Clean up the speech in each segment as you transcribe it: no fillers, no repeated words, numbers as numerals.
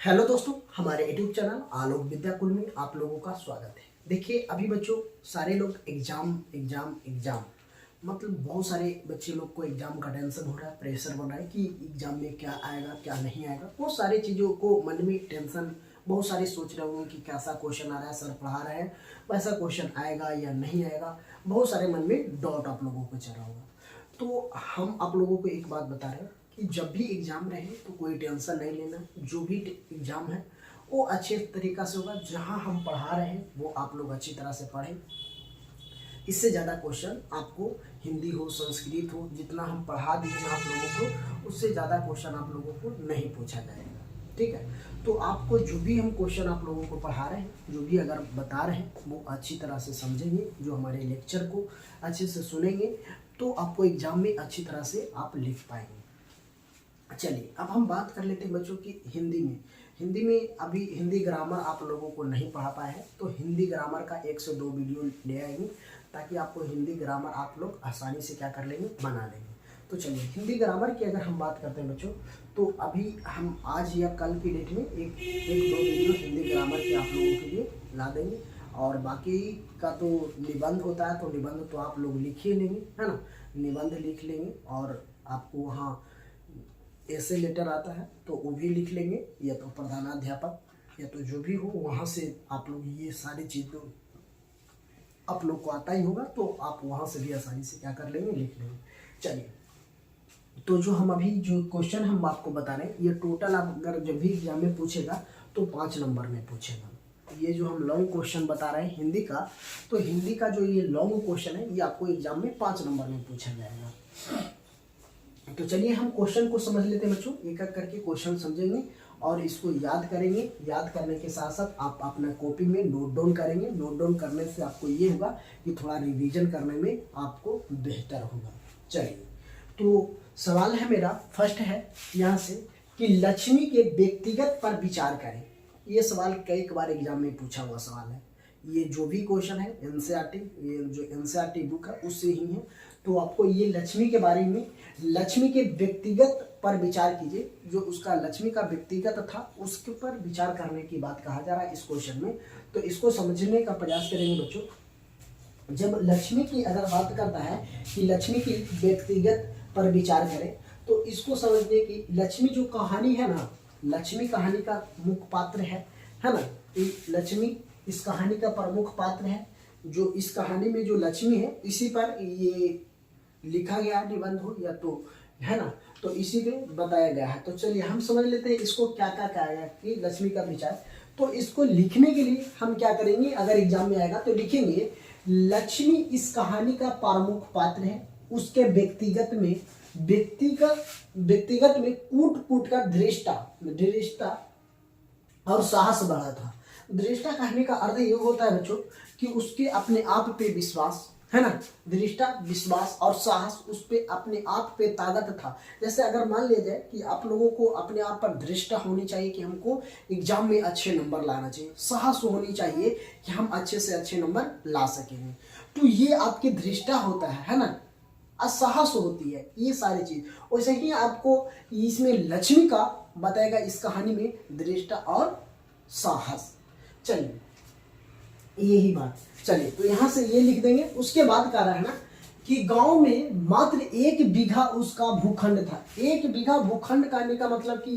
Hello दोस्तों, हमारे YouTube channel आलोक विद्याकुल में आप लोगों का स्वागत है। देखिए, अभी बच्चों सारे लोग एग्जाम एग्जाम एग्जाम मतलब बहुत सारे बच्चे लोग को एग्जाम का टेंशन हो रहा है, प्रेशर बन रहा है कि एग्जाम में क्या आएगा क्या नहीं आएगा। बहुत सारी चीज़ों को मन में टेंशन, बहुत सारे सोच रहे होंगे कि कैसा क्वेश्चन आ रहा है, सर पढ़ा रहे हैं वैसा क्वेश्चन आएगा या नहीं आएगा। बहुत सारे मन में डाउट आप लोगों को चल रहा होगा। तो हम आप लोगों को एक बात बता रहे हैं कि जब भी एग्ज़ाम रहे तो कोई टेंशन नहीं लेना। जो भी एग्ज़ाम है वो अच्छे तरीक़ा से होगा। जहाँ हम पढ़ा रहे हैं वो आप लोग अच्छी तरह से पढ़ें। इससे ज़्यादा क्वेश्चन आपको हिंदी हो, संस्कृत हो, जितना हम पढ़ा दिए हैं आप लोगों को, उससे ज़्यादा क्वेश्चन आप लोगों को नहीं पूछा जाएगा। ठीक है, तो आपको जो भी हम क्वेश्चन आप लोगों को पढ़ा रहे हैं, जो भी अगर बता रहे हैं, वो अच्छी तरह से समझेंगे, जो हमारे लेक्चर को अच्छे से सुनेंगे, तो आपको एग्ज़ाम में अच्छी तरह से आप लिख पाएंगे। चलिए, अब हम बात कर लेते हैं बच्चों की हिंदी में अभी हिंदी ग्रामर आप लोगों को नहीं पढ़ा पाए हैं, तो हिंदी ग्रामर का 1 से 2 वीडियो ले आएंगे ताकि आपको हिंदी ग्रामर आप लोग आसानी से क्या कर लेंगे, बना लेंगे। तो चलिए, हिंदी ग्रामर की अगर हम बात करते हैं बच्चों, तो अभी हम आज या कल की डेट में एक दो वीडियो हिंदी ग्रामर के आप लोगों के लिए ला देंगे। और बाकी का तो निबंध होता है, तो निबंध तो आप लोग लिख ही लेंगे, है ना। निबंध लिख लेंगे और आपको वहाँ ऐसे लेटर आता है तो वो भी लिख लेंगे, या तो प्रधानाध्यापक या तो जो भी हो वहाँ से आप लोग ये सारी चीज़ तो आप लोग को आता ही होगा, तो आप वहाँ से भी आसानी से क्या कर लेंगे, लिख लेंगे। चलिए, तो जो हम अभी जो क्वेश्चन हम आपको बता रहे हैं, ये टोटल आप अगर जब भी एग्जाम में पूछेगा तो 5 नंबर में पूछेगा। ये जो हम लॉन्ग क्वेश्चन बता रहे हैं हिंदी का, तो हिंदी का जो ये लॉन्ग क्वेश्चन है ये आपको एग्जाम में 5 नंबर में पूछा जाएगा। तो चलिए, हम क्वेश्चन को समझ लेते हैं बच्चों। एक एक करके क्वेश्चन समझेंगे और इसको याद करेंगे। याद करने के साथ साथ आप अपना कॉपी में नोट डाउन करेंगे। नोट डाउन करने से आपको ये होगा कि थोड़ा रिवीजन करने में आपको बेहतर होगा। चलिए, तो सवाल है मेरा, फर्स्ट है यहाँ से कि लक्ष्मी के व्यक्तिगत पर विचार करें। ये सवाल कई बार एग्जाम में पूछा हुआ सवाल है। ये जो भी क्वेश्चन है एनसीईआरटी, ये जो एनसीईआरटी बुक है उससे ही है। तो आपको ये लक्ष्मी के बारे में, लक्ष्मी के व्यक्तिगत पर विचार कीजिए। जो उसका लक्ष्मी का व्यक्तिगत था उसके पर विचार करने की बात कहा जा रहा है इस क्वेश्चन में। तो इसको समझने का प्रयास करेंगे बच्चों। जब लक्ष्मी की अगर बात करता है कि लक्ष्मी की व्यक्तिगत पर विचार करें, तो इसको समझने की लक्ष्मी जो कहानी है ना, लक्ष्मी कहानी का मुख्य पात्र है ना। लक्ष्मी इस कहानी का प्रमुख पात्र है। जो इस कहानी में जो लक्ष्मी है इसी पर ये लिखा गया निबंध हो या तो, है ना, तो इसी पे बताया गया है। तो चलिए हम समझ लेते हैं इसको क्या क्या कहा गया कि लक्ष्मी का विचार। तो इसको लिखने के लिए हम क्या करेंगे, अगर एग्जाम में आएगा तो लिखेंगे लक्ष्मी इस कहानी का प्रमुख पात्र है। उसके व्यक्तिगत में कूट कूट कर धृष्टता और साहस बढ़ा था। धृष्टा कहने का अर्थ ये होता है बच्चों कि उसके अपने आप पे विश्वास, है ना। धृष्टा विश्वास और साहस, उस पे अपने आप पे ताकत था। जैसे अगर मान लिया जाए कि आप लोगों को अपने आप पर धृष्टा होनी चाहिए कि हमको एग्जाम में अच्छे नंबर लाना चाहिए, साहस होनी चाहिए कि हम अच्छे से अच्छे नंबर ला सकेंगे। तो ये आपकी धृष्टा होता है ना, साहस होती है, ये सारी चीज। वैसे ही आपको इसमें लक्ष्मी का बताएगा इस कहानी में धृष्टा और साहस। चलिए, यही बात। चलिए, तो यहां से ये लिख देंगे। उसके बाद कह रहा है ना कि गांव में मात्र 1 बीघा उसका भूखंड था। 1 बीघा भूखंड कहने का मतलब कि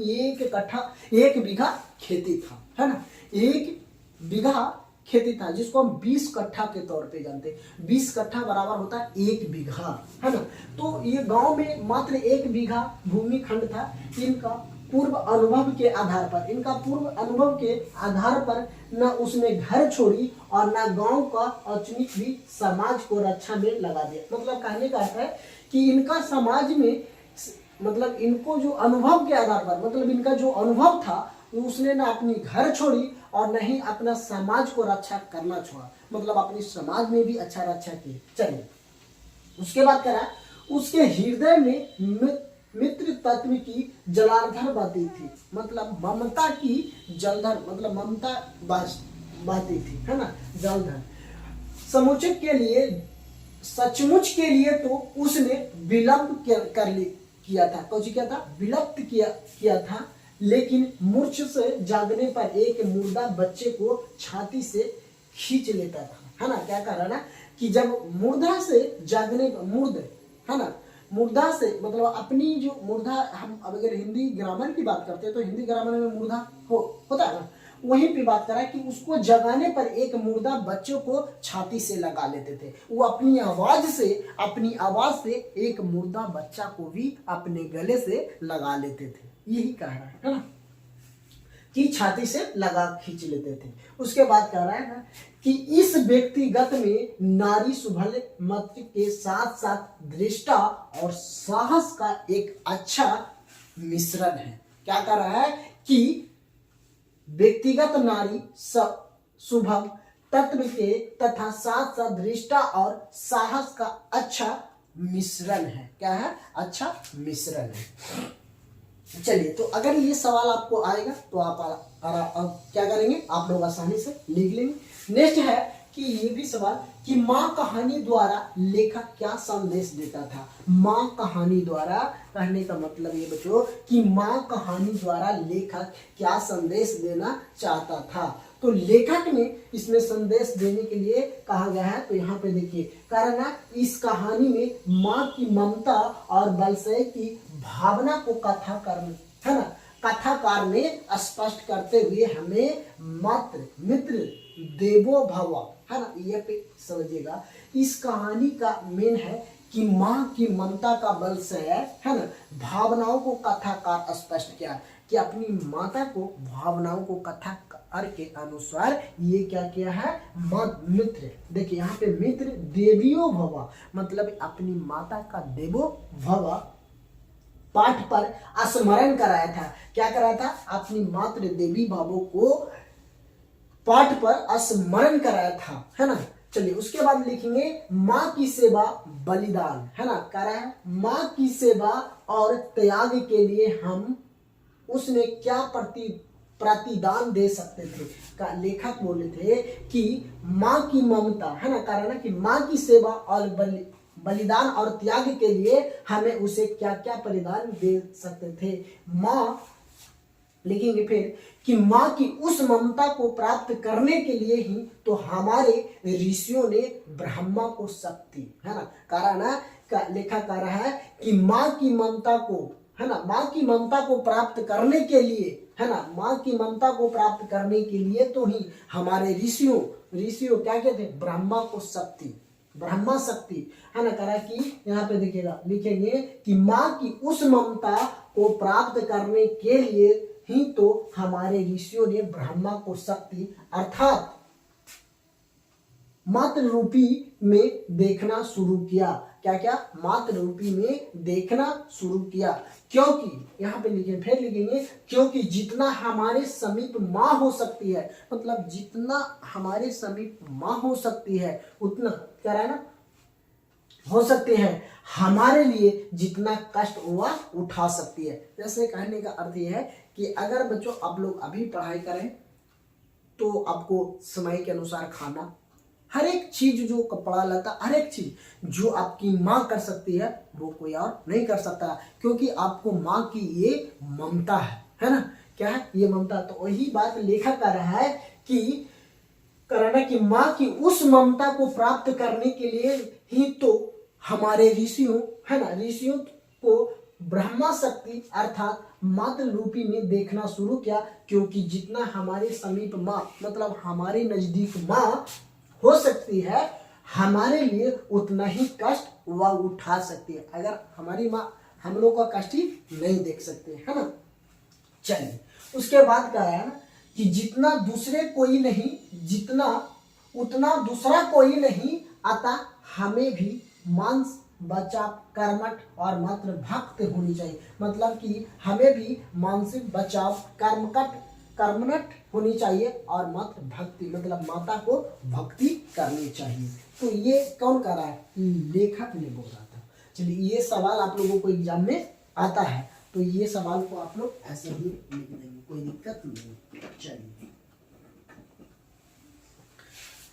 1 बीघा खेती था, है ना। 1 बीघा खेती था, जिसको हम 20 कट्ठा के तौर पे जानते हैं। 20 कट्ठा बराबर होता है 1 बीघा, है ना। तो ये गांव में मात्र 1 बीघा भूमि खंड था। इनका पूर्व अनुभव के आधार पर न उसने घर छोड़ी और न गांव का औचनिक भी समाज को रक्षा में लगा दिया। मतलब कहने का अर्थ है कि इनका समाज में, मतलब इनको जो अनुभव के आधार पर, मतलब इनका जो अनुभव था उसने न अपनी घर छोड़ी और न ही अपना समाज को रक्षा करना छोड़ा। मतलब अपनी समाज में भी अच्छा रक्षा की। चलिए, उसके बाद कह रहा है उसके हृदय में मित्र तत्व की जलार्धर बहती थी। मतलब ममता की जलधर, मतलब ममता बहती थी, है ना, जलधर। सचमुच के लिए तो उसने विलंब किया था। तो क्या था, विलुप्त किया था लेकिन मूर्छ से जागने पर एक मुर्दा बच्चे को छाती से खींच लेता था, है ना। क्या कह रहा है ना कि जब मुर्दा से जागने मुर्द, है ना, मुर्दा से मतलब अपनी जो मुर्दा, हम अब अगर हिंदी ग्रामर की बात करते हैं तो हिंदी ग्रामर में मुर्दा होता है ना, वहीं पे बात करा कि उसको जगाने पर एक मुर्दा बच्चों को छाती से लगा लेते थे। वो अपनी आवाज से एक मुर्दा बच्चा को भी अपने गले से लगा लेते थे। यही कह रहा है ना कि छाती से लगा खींच लेते थे। उसके बाद कह रहा है ना कि इस व्यक्तिगत में नारी सुभल मत के साथ साथ दृष्टा और साहस का एक अच्छा मिश्रण है। क्या कर रहा है कि व्यक्तिगत नारी सुभग तत्व के तथा साथ साथ दृष्टा और साहस का अच्छा मिश्रण है। क्या है? अच्छा मिश्रण है। चलिए, तो अगर ये सवाल आपको आएगा तो आप क्या करेंगे, आप लोग आसानी से लिख लेंगे। नेक्स्ट है कि ये भी सवाल कि माँ कहानी द्वारा लेखक क्या संदेश देता था। माँ कहानी द्वारा कहने का मतलब ये बच्चों कि माँ कहानी द्वारा लेखक क्या संदेश देना चाहता था। तो लेखक ने इसमें संदेश देने के लिए कहा गया है। तो यहाँ पे देखिए कारण है, इस कहानी में माँ की ममता और बलशय की भावना को कथाकार ने स्पष्ट करते हुए हमें मित्र देवो भव, है ना, ये पे समझिएगा। इस कहानी का मेन है कि माँ की ममता का बल से है ना, भावनाओं को कथाकार स्पष्ट किया कि अपनी माता को भावनाओं को कथाकार के अनुसार ये क्या किया है, मित्र। देखिए यहाँ पे मित्र देवियो भव मतलब अपनी माता का देवो भव पाठ पर स्मरण कराया था। क्या कराया था? अपनी मातृ देवी भावों को पाठ पर स्मरण कराया था, है ना। चलिए उसके बाद लिखेंगे माँ की सेवा बलिदान, है ना। कह रहा है माँ की सेवा और त्याग के लिए हम उसने क्या प्रतिदान दे सकते थे। का लेखक बोले थे कि माँ की ममता, है ना, कह रहा है ना कि माँ की सेवा और बलिदान और त्याग के लिए हमें उसे क्या क्या परिदान दे सकते थे। माँ लिखेंगे फिर कि माँ की उस ममता को प्राप्त करने के लिए ही तो हमारे ऋषियों ने ब्रह्मा को शक्ति, है ना, कारण का लेखा कर रहा है कि माँ की ममता को, है ना, माँ की ममता को प्राप्त करने के लिए, है ना, माँ की ममता को प्राप्त करने के लिए तो ही हमारे ऋषियों क्या कहते हैं, ब्रह्मा को शक्ति, ब्रह्मा शक्ति, है ना। करा कि यहाँ पे देखिएगा लिखेंगे कि माँ की उस ममता को प्राप्त करने के लिए ही तो हमारे ऋषियों ने ब्रह्मा को शक्ति अर्थात मातृ रूपी में देखना शुरू किया। क्या क्या? मातृ रूपी में देखना शुरू किया। क्योंकि यहाँ पे लिखेंगे, फिर लिखेंगे क्योंकि जितना हमारे समीप माँ हो सकती है, मतलब जितना हमारे समीप माँ हो सकती है उतना क्या है ना हो सकते हैं, हमारे लिए जितना कष्ट वह उठा सकती है। जैसे कहने का अर्थ यह है कि अगर बच्चों आप लोग अभी पढ़ाई करें तो आपको समय के अनुसार खाना, हर एक चीज जो कपड़ा लता, हर एक चीज जो आपकी माँ कर सकती है वो कोई और नहीं कर सकता, क्योंकि आपको माँ की ये ममता है ना। क्या है? ये ममता। तो वही बात लेखक कर रहा है कि करना कि माँ की उस ममता को प्राप्त करने के लिए ही तो हमारे ऋषियों, है ना, ऋषियों को ब्रह्मा शक्ति अर्थात मातृ रूपी में देखना शुरू किया। क्योंकि जितना हमारे समीप माँ मतलब हमारे नजदीक माँ हो सकती है, हमारे लिए उतना ही कष्ट वह उठा सकती है। अगर हमारी माँ हम लोग का कष्ट ही नहीं देख सकते, है ना। चलिए उसके बाद क्या है ना कि जितना दूसरे कोई नहीं, जितना उतना दूसरा कोई नहीं, अतः हमें भी मांस बचाव कर्मठ और मात्र भक्त होनी चाहिए। मतलब कि हमें भी मानसिक बचाव कर्मठ होनी चाहिए और मात्र भक्ति मतलब माता को भक्ति करनी चाहिए। तो ये कौन कर रहा है? लेखक ने बोल रहा था। चलिए ये सवाल आप लोगों को एग्जाम में आता है तो ये सवाल को आप लोग ऐसे ही लिख देंगे, कोई दिक्कत नहीं। चलिए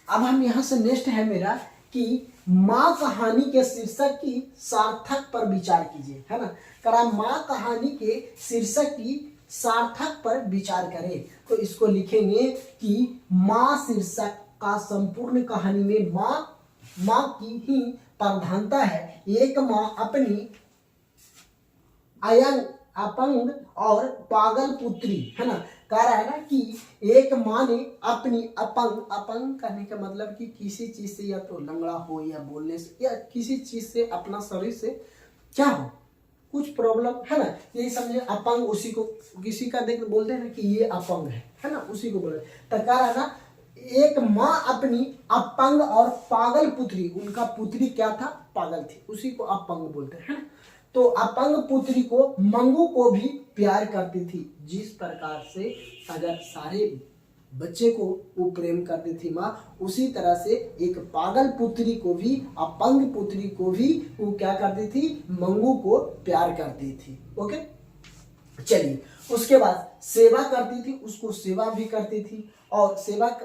अब हम यहाँ से नेक्स्ट है मेरा कि माँ कहानी के शीर्षक की सार्थक पर विचार कीजिए, है ना। करा माँ कहानी के शीर्षक की सार्थक पर विचार करें। तो इसको लिखेंगे कि माँ शीर्षक का संपूर्ण कहानी में माँ की ही प्रधानता है। एक माँ अपनी अपंग और पागल पुत्री, है ना, कह रहा है ना कि एक माँ ने अपनी अपंग करने का मतलब कि किसी चीज से या तो लंगड़ा हो या बोलने से या किसी चीज से अपना शरीर से क्या हो कुछ प्रॉब्लम, है ना, यही समझे अपंग। उसी को किसी का देख बोलते हैं ना कि ये अपंग है ना, उसी को बोलते। तो कह रहा है ना एक माँ अपनी अपंग और पागल पुत्री, उनका पुत्री क्या था, पागल थी, उसी को अपंग बोलते हैं। तो अपंग पुत्री को मंगू को भी प्यार करती थी। जिस प्रकार से अगर सारे बच्चे को वो प्रेम करती थी माँ, उसी तरह से एक पागल पुत्री को भी, अपंग पुत्री को भी वो क्या करती थी, मंगू को प्यार करती थी। ओके, चलिए उसके बाद सेवा करती थी, उसको सेवा भी करती थी। और सेवा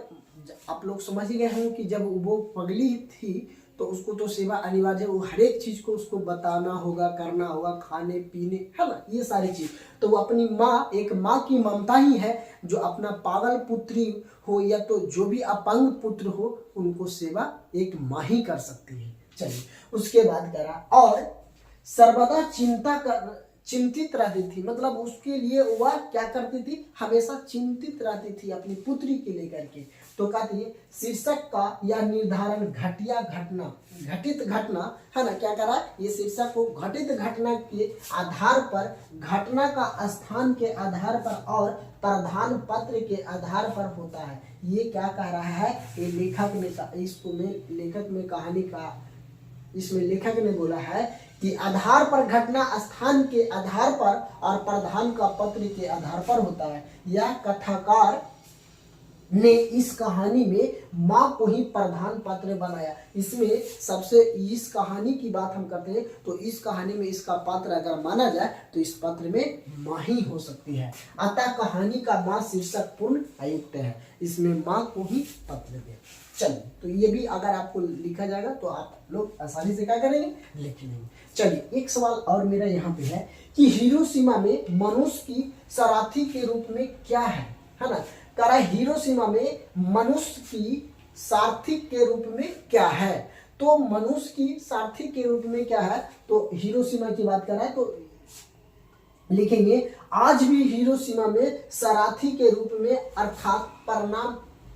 आप लोग समझ ही गए हैं कि जब वो पगली थी तो उसको तो सेवा अनिवार्य, वो हर एक चीज को उसको बताना होगा, करना होगा, खाने पीने, है ना, ये सारी चीज। तो वो अपनी माँ, एक माँ की ममता ही है जो अपना पागल पुत्री हो या तो जो भी अपंग पुत्र हो, उनको सेवा एक माँ ही कर सकती है। चलिए उसके बाद करा, और सर्वदा चिंतित रहती थी, मतलब उसके लिए वह क्या करती थी, हमेशा चिंतित रहती थी अपनी पुत्री के लेकर के। तो कहती है शीर्षक का यह निर्धारण घटित घटना, है ना, क्या करा, ये शीर्षक को घटित घटना के आधार पर, घटना का स्थान के आधार पर और प्रधान पत्र के आधार पर होता है। ये क्या कह रहा है, ये लेखक ने, इसको में लेखक में कहानी का, इसमें लेखक ने बोला है कि आधार पर, घटना स्थान के आधार पर और प्रधान का पत्र के आधार पर होता है। यह कथाकार ने इस कहानी में माँ को ही प्रधान पात्र बनाया। इसमें सबसे, इस कहानी की बात हम करते हैं तो इस कहानी में इसका पात्र अगर माना जाए तो इस पात्र में माँ ही हो सकती है। अतः कहानी का माँ शीर्षक पूर्ण अयुक्त है, इसमें माँ को ही पात्र दे। चलिए, तो ये भी अगर आपको लिखा जाएगा तो आप लोग आसानी से क्या करेंगे, लिख लेंगे। चलिए एक सवाल और मेरा यहाँ पे है कि हिरोशिमा में मनुष्य की शरणार्थी के रूप में क्या है ना, कह रहा है हिरोशिमा में मनुष्य की सारथी के रूप में क्या है। तो मनुष्य की सारथी के रूप में क्या है, तो हिरोशिमा की बात कर रहा है, तो लिखेंगे आज भी हिरोशिमा में सारथी के रूप में, अर्थात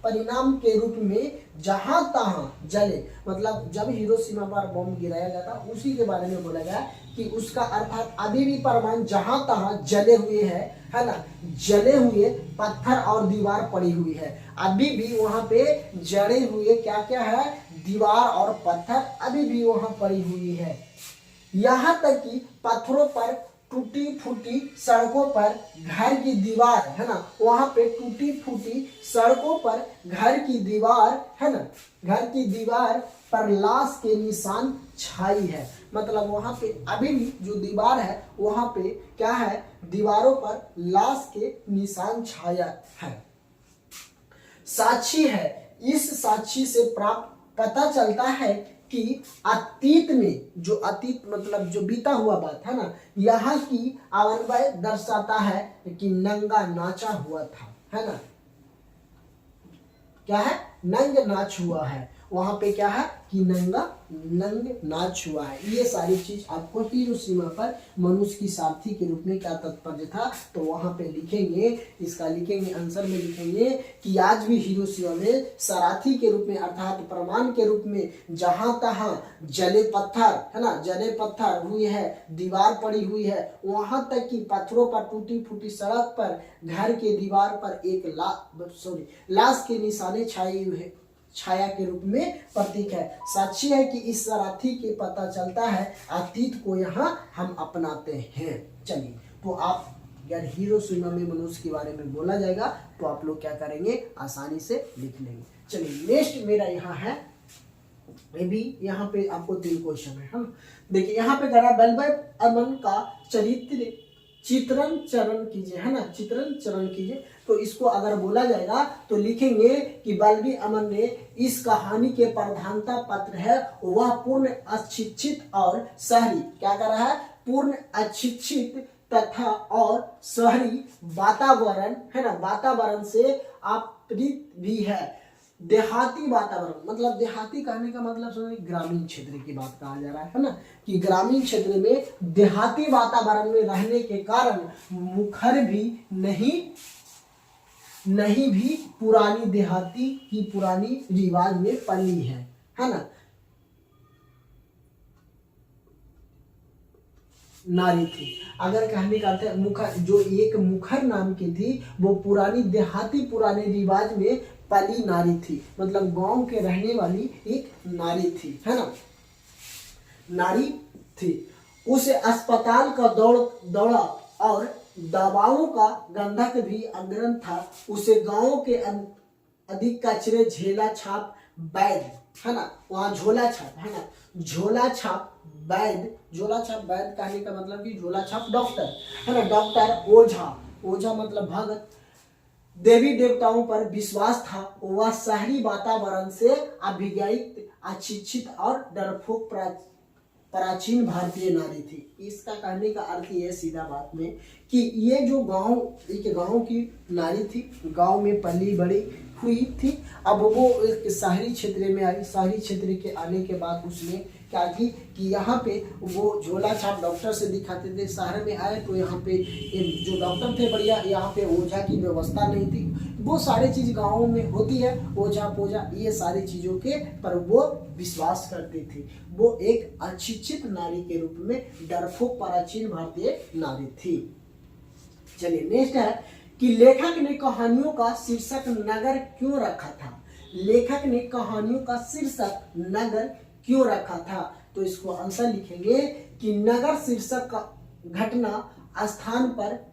परिणाम के रूप में जहां तहां जले, मतलब जब हिरोशिमा पर बम गिराया गया था उसी के बारे में बोला गया कि उसका अर्थात अभी भी परमाणु जहां तहां जले हुए है ना, जले हुए पत्थर और दीवार पड़ी हुई है। अभी भी वहां पे जड़े हुए क्या क्या है, दीवार और पत्थर अभी भी वहां पड़ी हुई है। यहाँ तक कि पत्थरों पर टूटी फूटी सड़कों पर घर की दीवार, है ना, वहां पे टूटी फूटी सड़कों पर घर की दीवार, है ना, घर की दीवार पर लाश के निशान छाई है। मतलब वहां पे अभी भी जो दीवार है वहां पे क्या है, दीवारों पर लाश के निशान छाया है। साक्षी है, इस साक्षी से प्राप्त पता चलता है कि अतीत में, जो अतीत मतलब जो बीता हुआ बात है ना, यहाँ की आवन्वय दर्शाता है कि नंगा नाचा हुआ था, है ना, क्या है, नंग नाच हुआ है। वहां पे क्या है कि नंग नाच हुआ है। ये सारी चीज आपको हिरोशिमा पर मनुष्य की सारथी के रूप में क्या तात्पर्य था, तो वहां पे लिखेंगे, इसका लिखेंगे आंसर में लिखेंगे कि आज भी हिरोशिमा में सारथी के रूप में, अर्थात प्रमाण के रूप में जहां तहां जले पत्थर, है ना, जले पत्थर हुई है, दीवार पड़ी हुई है, वहां तक कि पत्थरों पर टूटी फूटी सड़क पर घर के दीवार पर एक लाश के निशाने छाए हुए है, छाया के रूप में प्रतीक है। साक्षी है कि इस सारथी के पता चलता है अतीत को यहाँ हम अपनाते हैं। चलिए, तो आप अगर हिरोशिमा में मनुष्य के बारे में बोला जाएगा तो आप लोग क्या करेंगे, आसानी से लिख लेंगे। चलिए नेक्स्ट मेरा यहाँ है, ये भी यहाँ पे आपको 3 क्वेश्चन है। हम देखिए यहाँ पे करा बलबीर अमन का चरित्र चित्रण चरण कीजिए, है ना, चित्रण चरण कीजिए। तो इसको अगर बोला जाएगा तो लिखेंगे कि बलबीर अमन ने इस कहानी के प्रधानता पात्र है, वह पूर्ण अशिक्षित और शहरी, क्या कर रहा है, पूर्ण अशिक्षित तथा और शहरी वातावरण है ना, वातावरण से आपृत भी है। देहाती वातावरण मतलब देहाती कहने का मतलब समझिए ग्रामीण क्षेत्र की बात कहा जा रहा है ना, कि ग्रामीण क्षेत्र में देहाती वातावरण में रहने के कारण मुखर भी नहीं भी पुरानी देहाती की पुरानी रिवाज में पली है ना, नारी थी। अगर कहने का अर्थ है मुखर, जो एक मुखर नाम की थी वो पुरानी देहाती पुराने रिवाज में पली नारी थी, मतलब गांव के रहने वाली एक नारी थी, है ना, नारी थी। उसे अस्पताल का दौड़ा और दवाओं का गंधक भी अग्रम था। उसे गांव के अधिक कचरे झेला छाप वैद्य, है ना, वहाँ झोला छाप, है ना, झोला छाप वैद्य कहने का मतलब कि झोला छाप डॉक्टर, है ना, डॉक्टर, ओझा मतलब भगत, देवी देवताओं पर विश्वास था। वह शहरी वातावरण से अभिज्ञात, अशिक्षित और डरपोक प्राचीन भारतीय नारी थी। इसका कहने का अर्थ ये सीधा बात में कि ये जो एक गांव की नारी थी, गांव में पली बड़ी हुई थी, अब वो एक शहरी क्षेत्र में आई। शहरी क्षेत्र के आने के बाद उसने क्या की कि यहाँ पे वो झोला छाप डॉक्टर से दिखाते थे। शहर में आए तो यहाँ पे जो डॉक्टर थे बढ़िया, यहाँ पे ओझा की व्यवस्था नहीं थी। वो सारी चीज गाँव में होती है, ओझा पोझा ये सारी चीजों के पर वो विश्वास करती थी। वो एक अशिक्षित नारी के रूप में डरपोक प्राचीन भारतीय नारी थी। चलिए नेक्स्ट है कि लेखक ने कहानियों का शीर्षक नगर क्यों रखा था। लेखक ने कहानियों का शीर्षक नगर क्यों रखा था, तो इसको आंसर लिखेंगे कि नगर शीर्षक का घटना स्थान पर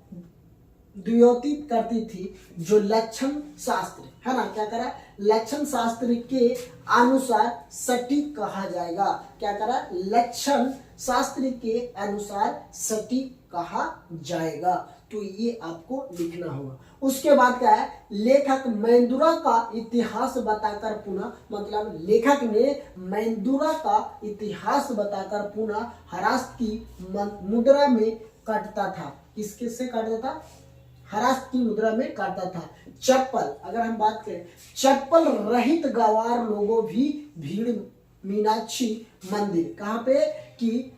द्योतित करती थी, जो लक्षण शास्त्र, है ना, क्या करा, लक्षण शास्त्र के अनुसार सटीक कहा जाएगा। क्या करा, लक्षण शास्त्र के अनुसार सटीक कहा जाएगा, तो ये आपको लिखना होगा। उसके बाद क्या है, लेखक मैंदुरा का इतिहास बताकर पुनः, मतलब लेखक ने मैंदुरा का इतिहास बताकर पुनः हरास्त की मुद्रा में काटता था। किसके से काटता था, हरास्त की मुद्रा में काटता था। चप्पल, अगर हम बात करें, चप्पल रहित गवार लोगों भी भीड़ मीनाक्षी मंदिर, कहाँ पे कि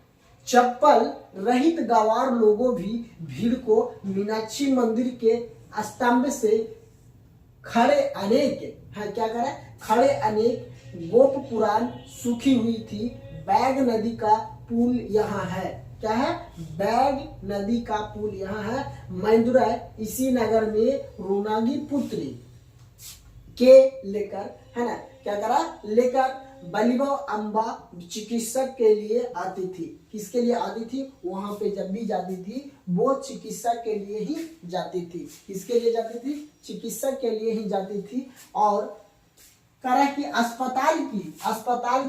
चप्पल रहित गवार लोगों भी भीड़ को मीनाक्षी मंदिर के स्तंभ से खड़े अनेक, है क्या करे, खड़े अनेक गोप पुराण सूखी हुई थी। बैग नदी का पुल यहाँ है, क्या है, बैग नदी का पुल यहाँ है। मैंदुरा इसी नगर में रोनागी पुत्री के लेकर, है ना, क्या करा, लेकर बलिवा अम्बा चिकित्सक के लिए आती थी। किसके लिए आती थी, वहां पे जब भी जाती थी वो चिकित्सक के लिए ही जाती थी। किसके लिए जाती थी, चिकित्सक के लिए ही जाती थी। और करा कि अस्पताल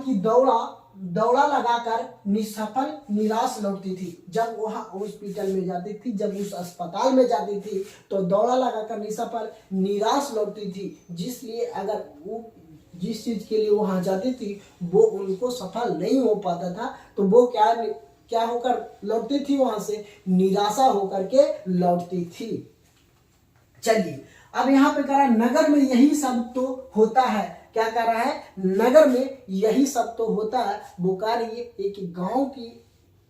की दौड़ा लगाकर निसफल निराश लौटती थी। जब वहां हॉस्पिटल में जाती थी, जब उस अस्पताल में जाती थी तो दौड़ा लगाकर निसफल निराश लौटती थी। जिसलिए अगर वो जिस चीज के लिए वहां जाती थी वो उनको सफल नहीं हो पाता था, तो वो क्या होकर लौटती थी, वहां से निराशा होकर के लौटती थी। चलिए अब यहाँ पे कह रहा है नगर में यही सब तो होता है। क्या कह रहा है, नगर में यही सब तो होता है। वो कह रही है एक गांव की,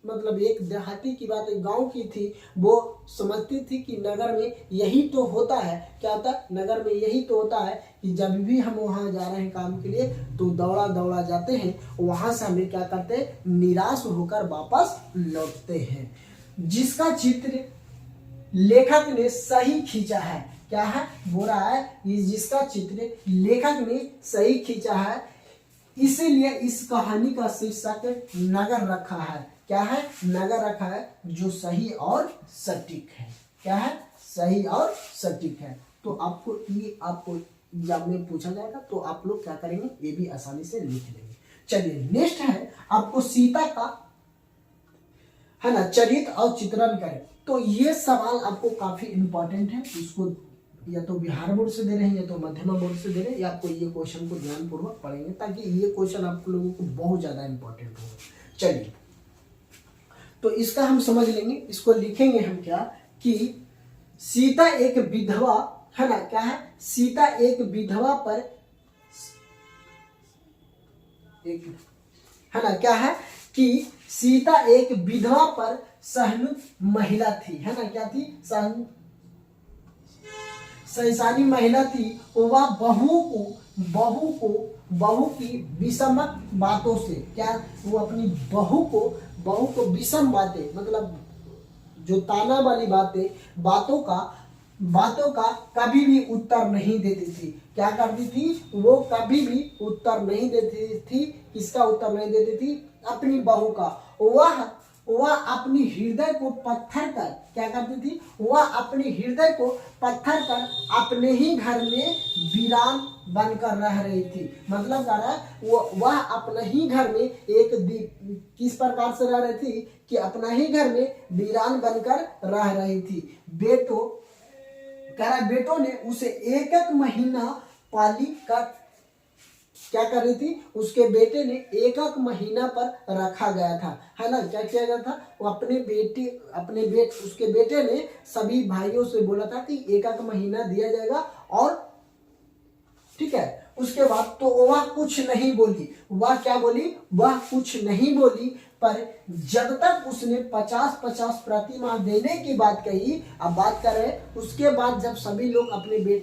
मतलब एक देहाती की बात एक गांव की थी, वो समझती थी कि नगर में यही तो होता है। क्या होता है, नगर में यही तो होता है कि जब भी हम वहां जा रहे हैं काम के लिए तो दौड़ा जाते हैं, वहां से हमें क्या करते हैं, निराश होकर वापस लौटते हैं। जिसका चित्र लेखक ने सही खींचा है, क्या है, बोल रहा है जिसका चित्र लेखक ने सही खींचा है, इसीलिए इस कहानी का शीर्षक नगर रखा है। क्या है, नगर रखा है, जो सही और सटीक है। क्या है, सही और सटीक है। तो आपको एग्जाम में पूछा जाएगा तो आप लोग क्या करेंगे, ये भी आसानी से लिख लेंगे। चलिए नेक्स्ट है, आपको सीता का, है ना, चरित्र और चित्रण करें। तो ये सवाल आपको काफी इंपॉर्टेंट है। इसको या तो बिहार बोर्ड से दे रहे हैं या तो मध्यमा बोर्ड से दे रहे हैं, या आपको ये क्वेश्चन को ध्यानपूर्वक पढ़ेंगे ताकि ये क्वेश्चन आप लोगों को बहुत ज्यादा इंपॉर्टेंट होगा। चलिए तो इसका हम समझ लेंगे, इसको लिखेंगे हम क्या कि सीता एक विधवा है ना, क्या है, सीता एक विधवा पर एक है ना, क्या है कि सीता एक विधवा पर सहिष्णु महिला थी, है ना, क्या थी, सहिष्णु महिला थी। वह बहू की विषमक बातों से, क्या, वो अपनी बहू को विषम बातें, मतलब जो ताना वाली बातों का कभी भी उत्तर नहीं देती थी। क्या करती थी, वो कभी भी उत्तर नहीं देती थी। किसका उत्तर नहीं देती थी, अपनी बहू का। वह अपनी हृदय को पत्थर कर, क्या करती थी, वह अपनी हृदय को पत्थर कर अपने ही घर में वीरान बनकर रह रही थी। मतलब क्या रहा, वह अपने ही घर में किस प्रकार से रह रही थी कि अपना ही घर में वीरान बनकर रह रही थी। बेटों ने उसे एक महीना पाली कर, क्या कर रही थी, उसके बेटे ने एक महीना पर रखा गया था, है ना, क्या किया गया था, वो उसके बेटे ने सभी भाइयों से बोला था कि एक महीना दिया जाएगा, और ठीक है। उसके बाद तो वह कुछ नहीं बोली, वह क्या बोली, वह कुछ नहीं बोली, पर जब तक उसने 50-50 प्रति माह देने की बात कही, अब बात कर रहे हैं उसके बाद जब सभी लोग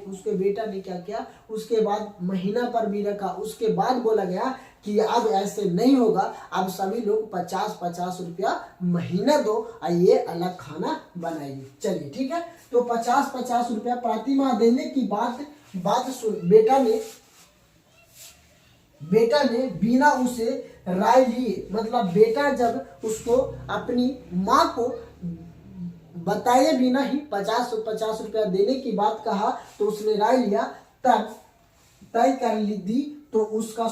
उसके बेटा ने क्या किया, उसके बाद महीना पर भी रखा, उसके बाद बोला गया कि अब ऐसे नहीं होगा, अब सभी लोग 50-50 रुपया महीना दो, आइए अलग खाना बनाइए। चलिए ठीक है, तो 50-50 रुपया प्रति माह देने की बात सुन बेटा ने बिना उसे राय लिए, मतलब बेटा जब उसको अपनी माँ को बताए बिना ही 50-50 रुपया देने की बात कहा, तो उसने राय लिया, तब तय कर दी, तो उसका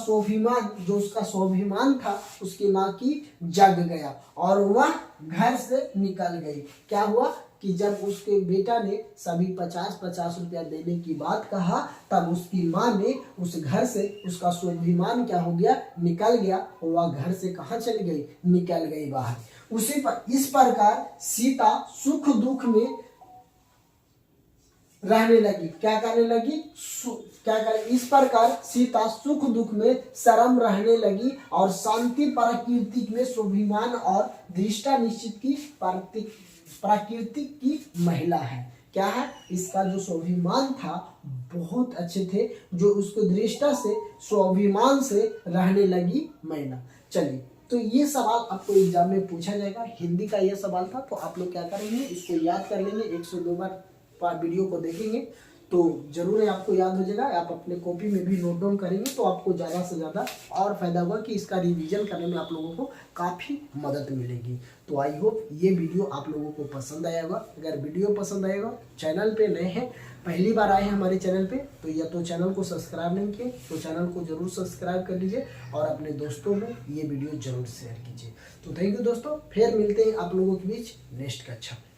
स्वाभिमान था उसकी माँ की जग गया और वह घर से निकल गई। क्या हुआ कि जब उसके बेटा ने सभी 50-50 रुपया देने की बात कहा, तब उसकी माँ ने उस घर से, उसका स्वाभिमान क्या हो गया, निकल गया, वह घर से कहाँ चली गई, निकल गई बाहर। इस प्रकार सीता सुख दुख में रहने लगी, क्या करने लगी, इस प्रकार सीता सुख दुख में शर्म रहने लगी और शांति प्रकृति में स्वाभिमान और दृष्टा निश्चित की प्रकृति की महिला है। क्या है, इसका जो स्वाभिमान था बहुत अच्छे थे, जो उसको दृष्टा से स्वाभिमान से रहने लगी महिला। चलिए, तो ये सवाल आपको एग्जाम में पूछा जाएगा, हिंदी का ये सवाल था, तो आप लोग क्या करेंगे, इसको याद कर लेंगे, 1 से 2 बार वीडियो को देखेंगे तो जरूर आपको याद हो जाएगा। आप अपने कॉपी में भी नोट डाउन करेंगे तो आपको ज़्यादा से ज़्यादा और फायदा होगा कि इसका रिवीजन करने में आप लोगों को काफ़ी मदद मिलेगी। तो आई होप ये वीडियो आप लोगों को पसंद आया होगा। अगर वीडियो पसंद आएगा, चैनल पे नए हैं, पहली बार आए हैं हमारे चैनल पे, तो या तो चैनल को सब्सक्राइब नहीं किए तो चैनल को जरूर सब्सक्राइब कर लीजिए और अपने दोस्तों में ये वीडियो जरूर शेयर कीजिए। तो थैंक यू दोस्तों, फिर मिलते हैं आप लोगों के बीच नेक्स्ट कक्षा में।